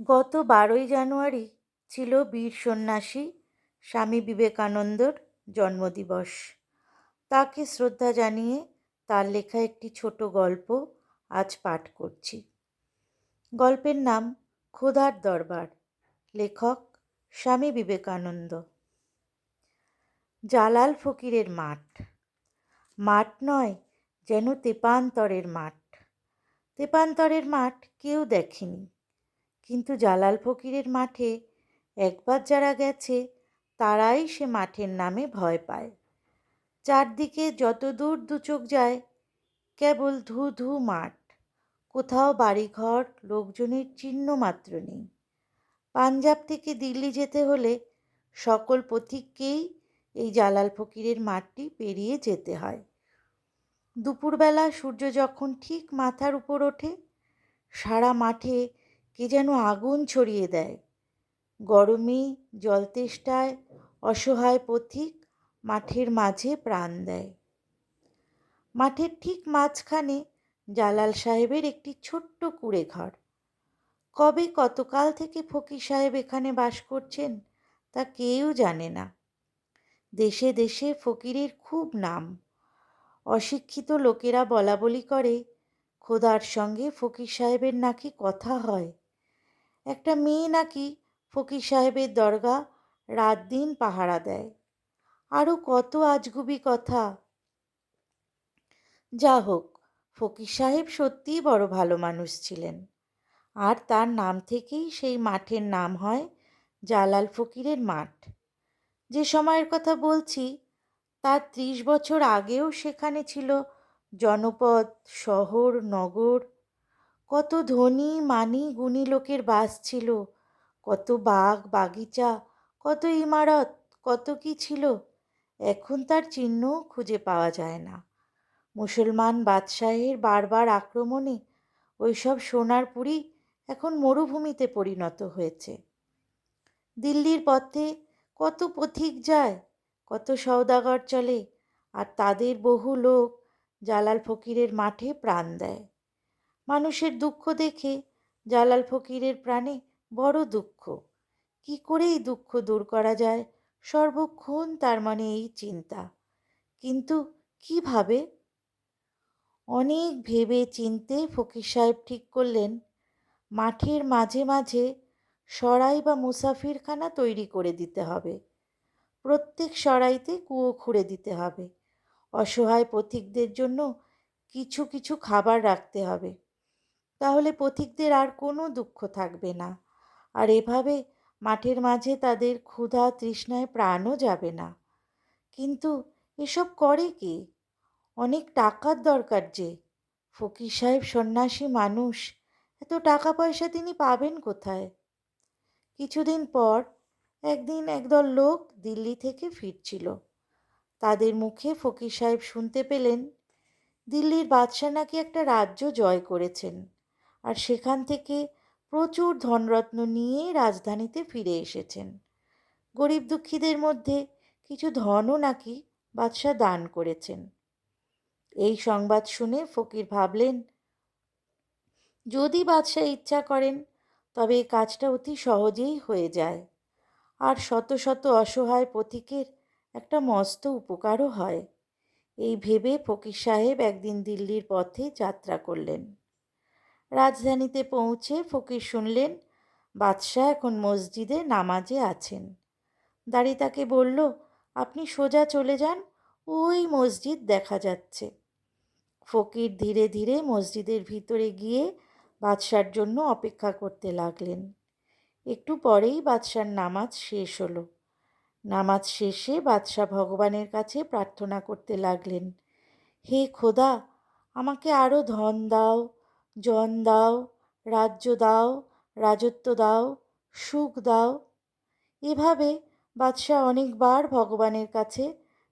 গত 12ই জানুয়ারি ছিল বীর সন্ন্যাসী স্বামী বিবেকানন্দর জন্মদিবস। তাকে শ্রদ্ধা জানিয়ে তার লেখা একটি ছোট গল্প আজ পাঠ করছি। গল্পের নাম ক্ষুধার দরবার। লেখক স্বামী বিবেকানন্দ। জালাল ফকিরের মাঠ। মাঠ নয়, যেন তেপান্তরের মাঠ। তেপান্তরের মাঠ কেউ দেখেনি, কিন্তু জালাল ফকিরের মাঠে একবার যারা গেছে তারাই সে মাঠের নামে ভয় পায়। চারদিকে যত দূর দুচোখ যায় কেবল ধু ধু মাঠ। কোথাও বাড়িঘর, লোকজনের চিহ্ন মাত্র নেই। পাঞ্জাব থেকে দিল্লি যেতে হলে সকল পথিককেই এই জালাল ফকিরের মাঠটি পেরিয়ে যেতে হয়। দুপুরবেলা সূর্য যখন ঠিক মাথার উপর ওঠে, সারা মাঠে কে যেন আগুন ছড়িয়ে দেয়। গরমে, জলতেষ্টায় অসহায় পথিক মাঠের মাঝে প্রাণ দেয়। মাঠের ঠিক মাঝখানে জালাল সাহেবের একটি ছোট্ট কুঁড়ে ঘর। কবে কতকাল থেকে ফকির সাহেব এখানে বাস করছেন তা কেউ জানে না। দেশে দেশে ফকিরের খুব নাম। অশিক্ষিত লোকেরা বলাবলি করে খোদার সঙ্গে ফকির সাহেবের নাকি কথা হয়। একটা মেয়ে নাকি ফকির সাহেবের দরগা রাত দিন পাহারা দেয়। আরও কত আজগুবি কথা। যা হোক, ফকির সাহেব সত্যিই বড় ভালো মানুষ ছিলেন, আর তার নাম থেকেই সেই মাঠের নাম হয় জালাল ফকিরের মাঠ। যে সময়ের কথা বলছি তার 30 বছর আগেও সেখানে ছিল জনপদ, শহর, নগর। কত ধনী মানি গুণী লোকের বাস ছিল, কত বাগ বাগিচা, কত ইমারত, কত কি ছিল। এখন তার চিহ্নও খুঁজে পাওয়া যায় না। মুসলমান বাদশাহের বারবার আক্রমণে ওইসব সোনার পুরী এখন মরুভূমিতে পরিণত হয়েছে। দিল্লির পথে কত পথিক যায়, কত সওদাগর চলে, আর তাদের বহু লোক জালাল ফকিরের মাঠে প্রাণ দেয়। মানুষের দুঃখ দেখে জালাল ফকিরের প্রাণে বড় দুঃখ। কি করে এই দুঃখ দূর করা যায়, সর্বক্ষণ তার মনে এই চিন্তা। কিন্তু কিভাবে? অনেক ভেবে চিনতে ফকির সাহেব ঠিক করলেন মাঠের মাঝে মাঝে সরাই বা মুসাফিরখানা তৈরি করে দিতে হবে। প্রত্যেক সরাইতে কুয়ো খুঁড়ে দিতে হবে। অসহায় পথিকদের জন্য কিছু কিছু খাবার রাখতে হবে। তাহলে পথিকদের আর কোনো দুঃখ থাকবে না, আর এভাবে মাঠের মাঝে তাদের ক্ষুধা তৃষ্ণায় প্রাণও যাবে না। কিন্তু এসব করে কে? অনেক টাকার দরকার যে। ফকির সাহেব সন্ন্যাসী মানুষ, এত টাকা পয়সা তিনি পাবেন কোথায়? কিছুদিন পর একদিন একদল লোক দিল্লি থেকে ফিরছিল। তাদের মুখে ফকির সাহেব শুনতে পেলেন দিল্লির বাদশা নাকি একটা রাজ্য জয় করেছেন, আর সেখান থেকে প্রচুর ধনরত্ন নিয়ে রাজধানীতে ফিরে এসেছেন। গরিব দুঃখীদের মধ্যে কিছু ধনও নাকি বাদশা দান করেছেন। এই সংবাদ শুনে ফকির ভাবলেন, যদি বাদশা ইচ্ছা করেন তবে এই কাজটা অতি সহজেই হয়ে যায়, আর শত শত অসহায় পথিকের একটা মস্ত উপকারও হয়। এই ভেবে ফকির সাহেব একদিন দিল্লির পথে যাত্রা করলেন। রাজধানীতে পৌঁছে ফকির শুনলেন বাদশাহ এখন মসজিদে নামাজে আছেন। দাঁড়ি তাকে বলল, আপনি সোজা চলে যান, ওই মসজিদ দেখা যাচ্ছে। ফকির ধীরে ধীরে মসজিদের ভিতরে গিয়ে বাদশার জন্য অপেক্ষা করতে লাগলেন। একটু পরেই বাদশার নামাজ শেষ হলো। নামাজ শেষে বাদশাহ ভগবানের কাছে প্রার্থনা করতে লাগলেন, হে খোদা, আমাকে আরও ধন দাও, জন দাও, রাজ্য দাও, রাজত্ব দাও, সুখ দাও। এভাবে বাদশাহ অনেকবার ভগবানের কাছে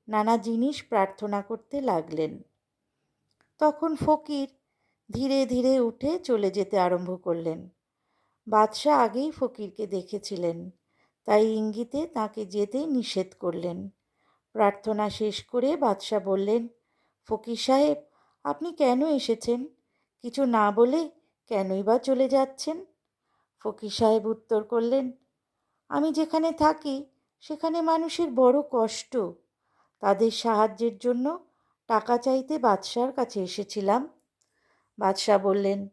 নানা জিনিস প্রার্থনা করতে লাগলেন। তখন ফকির ধীরে ধীরে উঠে চলে যেতে আরম্ভ করলেন। বাদশাহ আগেই ফকিরকে দেখেছিলেন, তাই ইঙ্গিতে তাকে যেতে নিষেধ করলেন। প্রার্থনা শেষ করে বাদশাহ বললেন, ফকির সাহেব, আপনি কেন এসেছেন? কিছু না বলে কেনই বা চলে যাচ্ছেন? ফকির সাহেব উত্তর করলেন, আমি যেখানে থাকি সেখানে মানুষের বড় কষ্ট। তাদের সাহায্যের জন্য টাকা চাইতে বাদশার কাছে এসেছিলাম। বাদশা বললেন,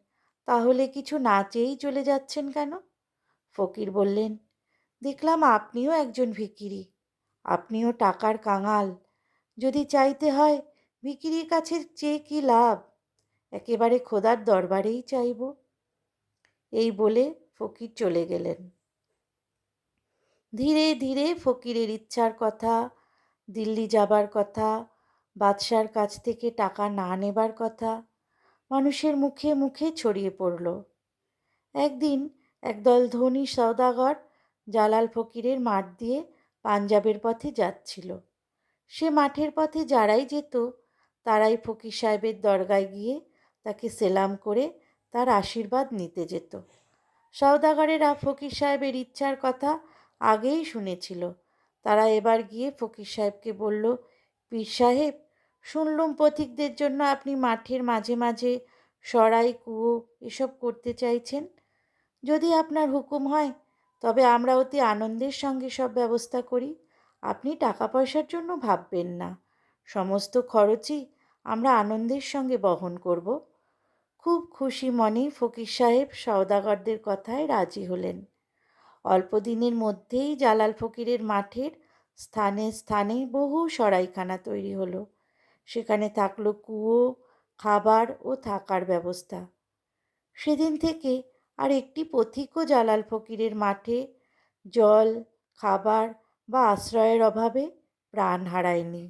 তাহলে কিছু না চেয়েই চলে যাচ্ছেন কেন? ফকির বললেন, দেখলাম আপনিও একজন ভিখিরি, আপনিও টাকার কাঙাল। যদি চাইতে হয়, ভিখিরির কাছে চেয়ে কি লাভ? একেবারে খোদার দরবারেই চাইব। এই বলে ফকির চলে গেলেন। ধীরে ধীরে ফকিরের ইচ্ছার কথা, দিল্লি যাবার কথা, বাদশার কাছ থেকে টাকা না নেবার কথা মানুষের মুখে মুখে ছড়িয়ে পড়ল। একদিন একদল ধনী সওদাগর জালাল ফকিরের মাঠ দিয়ে পাঞ্জাবের পথে যাচ্ছিল। সে মাঠের পথে যারাই যেত তারাই ফকির সাহেবের দরগায় গিয়ে তাকে সেলাম করে তার আশীর্বাদ নিতে যেত। সওদাগরেরা ফকির সাহেবের ইচ্ছার কথা আগেই শুনেছিল। তারা এবার গিয়ে ফকির সাহেবকে বলল, পীর সাহেব, শুনলুম পথিকদের জন্য আপনি মাঠের মাঝে মাঝে সরাই কুয়ো এসব করতে চাইছেন। যদি আপনার হুকুম হয় তবে আমরা অতি আনন্দের সঙ্গে সব ব্যবস্থা করি। আপনি টাকা পয়সার জন্য ভাববেন না, সমস্ত খরচই আমরা আনন্দের সঙ্গে বহন করব। খুব খুশি মনেই ফকির সাহেব সওদাগরদের কথায় রাজি হলেন। অল্প দিনের মধ্যেই জালাল ফকিরের মাঠের স্থানে স্থানে বহু সরাইখানা তৈরি হলো। সেখানে থাকলো কুয়ো, খাবার ও থাকার ব্যবস্থা। সেদিন থেকে আর একটি পথিকও জালাল ফকিরের মাঠে জল, খাবার বা আশ্রয়ের অভাবে প্রাণ হারায়নি।